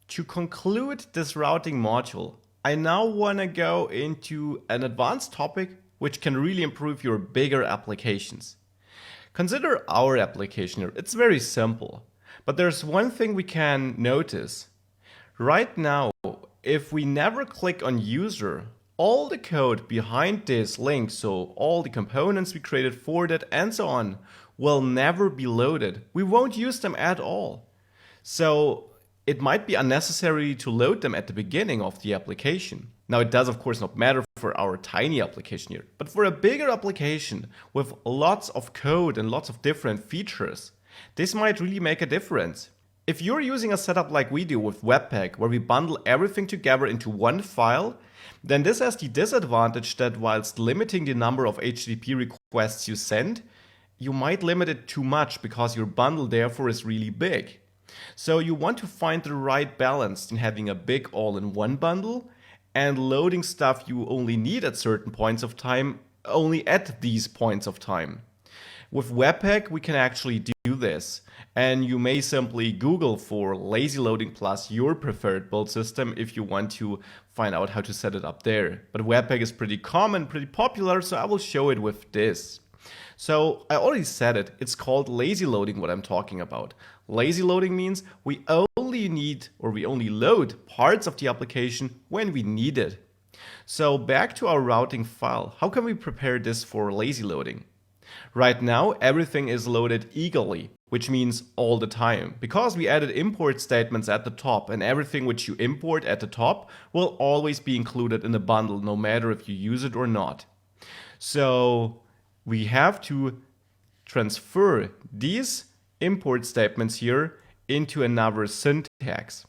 To conclude this routing module, I now want to go into an advanced topic which can really improve your bigger applications. Consider our application here. It's very simple, but there's one thing we can notice. Right now, if we never click on user, all the code behind this link, so all the components we created for that and so on, will never be loaded. We won't use them at all. So it might be unnecessary to load them at the beginning of the application. Now, it does of course not matter for our tiny application here, but for a bigger application with lots of code and lots of different features, this might really make a difference. If you're using a setup like we do with Webpack, where we bundle everything together into one file, then this has the disadvantage that whilst limiting the number of HTTP requests you send, you might limit it too much because your bundle therefore is really big. So you want to find the right balance in having a big all-in-one bundle and loading stuff you only need at certain points of time only at these points of time. With Webpack, we can actually do this, and you may simply Google for lazy loading plus your preferred build system if you want to find out how to set it up there. But Webpack is pretty common, pretty popular, so I will show it with this. So I already said it, it's called lazy loading what I'm talking about. Lazy loading means we only load parts of the application when we need it. So back to our routing file, how can we prepare this for lazy loading? Right now, everything is loaded eagerly, which means all the time, because we added import statements at the top, and everything which you import at the top will always be included in the bundle, no matter if you use it or not. So we have to transfer these import statements here into another syntax.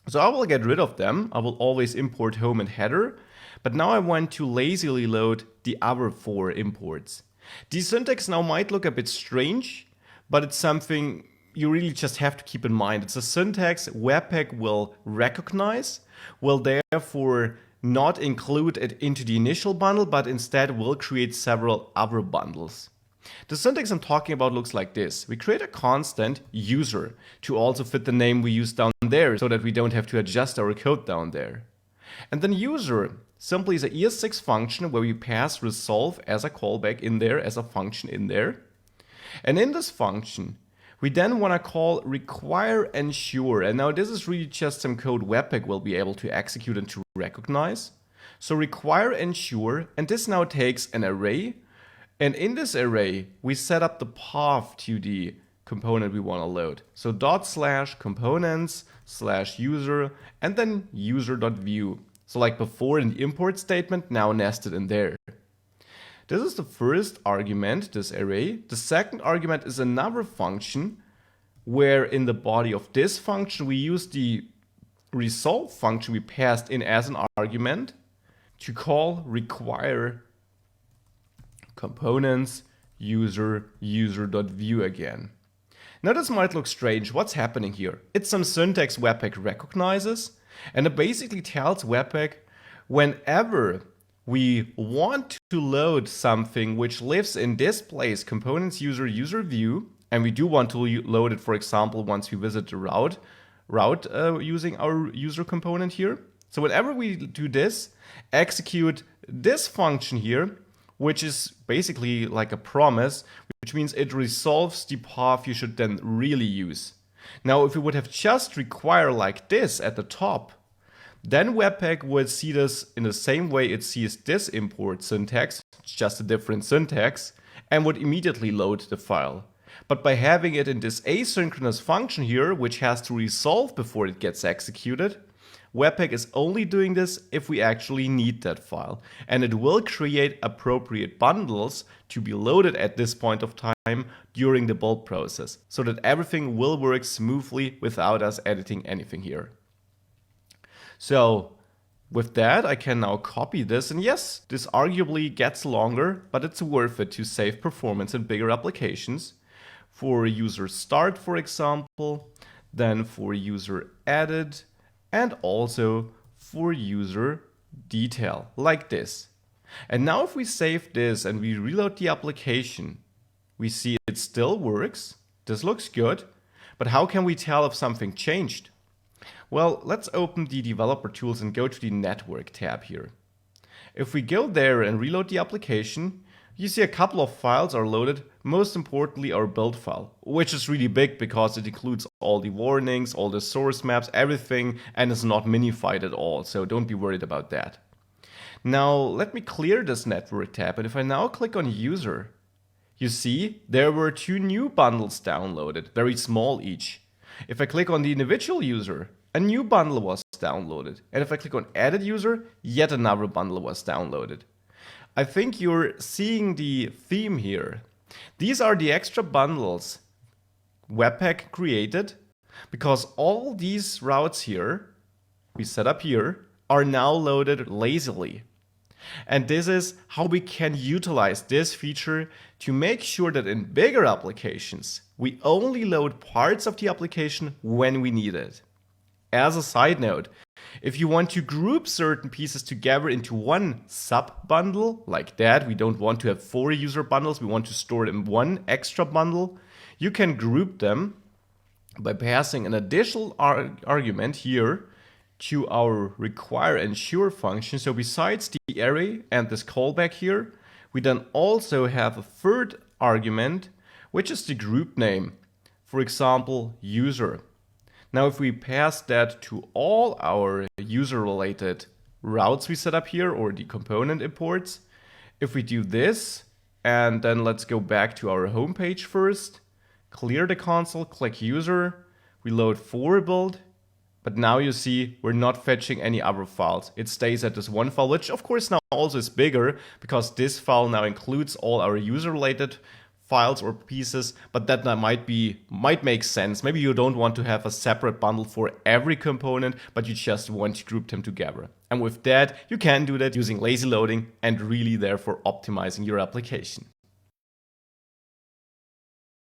So I will get rid of them. I will always import home and header, but now I want to lazily load the other 4 imports. The syntax now might look a bit strange, but it's something you really just have to keep in mind. It's a syntax Webpack will recognize, will therefore not include it into the initial bundle, but instead will create several other bundles. The syntax I'm talking about looks like this. We create a constant user to also fit the name we use down there so that we don't have to adjust our code down there. And then user simply is an ES6 function where we pass resolve as a callback in there, as a function in there. And in this function, we then want to call require ensure. And now this is really just some code Webpack will be able to execute and to recognize. So require ensure, and this now takes an array. And in this array, we set up the path to the component we want to load. So /components/user and then user.view. So like before in the import statement, now nested in there. This is the first argument, this array. The second argument is another function where in the body of this function, we use the resolve function we passed in as an argument to call require components user.view again. Now this might look strange. What's happening here? It's some syntax Webpack recognizes, and it basically tells Webpack whenever we want to load something which lives in this place, components user view, and we do want to load it, for example, once we visit the route using our user component here. So whenever we do this, execute this function here, which is basically like a promise, which means it resolves the path you should then really use. Now, if we would have just require like this at the top, then Webpack would see this in the same way it sees this import syntax, it's just a different syntax, and would immediately load the file. But by having it in this asynchronous function here, which has to resolve before it gets executed, Webpack is only doing this if we actually need that file. And it will create appropriate bundles to be loaded at this point of time during the build process, so that everything will work smoothly without us editing anything here. So with that, I can now copy this. And yes, this arguably gets longer, but it's worth it to save performance in bigger applications. For user start, for example, then for user added, and also for user detail, like this. And now if we save this and we reload the application, we see it still works. This looks good, but how can we tell if something changed? Well, let's open the developer tools and go to the network tab here. If we go there and reload the application, you see a couple of files are loaded, most importantly our build file, which is really big because it includes all the warnings, all the source maps, everything, and is not minified at all, so don't be worried about that. Now let me clear this network tab, and if I now click on user, you see there were 2 new bundles downloaded, very small each. If I click on the individual user, a new bundle was downloaded. And if I click on edit user, yet another bundle was downloaded. I think you're seeing the theme here. These are the extra bundles Webpack created because all these routes here, we set up here, are now loaded lazily. And this is how we can utilize this feature to make sure that in bigger applications, we only load parts of the application when we need it. As a side note, if you want to group certain pieces together into one sub-bundle, like that, we don't want to have 4 user bundles, we want to store it in one extra bundle, you can group them by passing an additional argument here to our require ensure function. So besides the array and this callback here, we then also have a third argument, which is the group name. For example, user. Now, if we pass that to all our user-related routes we set up here, or the component imports, if we do this, and then let's go back to our home page first, clear the console, click user, we load for build, but now you see we're not fetching any other files. It stays at this one file, which of course now also is bigger, because this file now includes all our user-related files or pieces, but that might make sense. Maybe you don't want to have a separate bundle for every component, but you just want to group them together. And with that, you can do that using lazy loading and really therefore optimizing your application.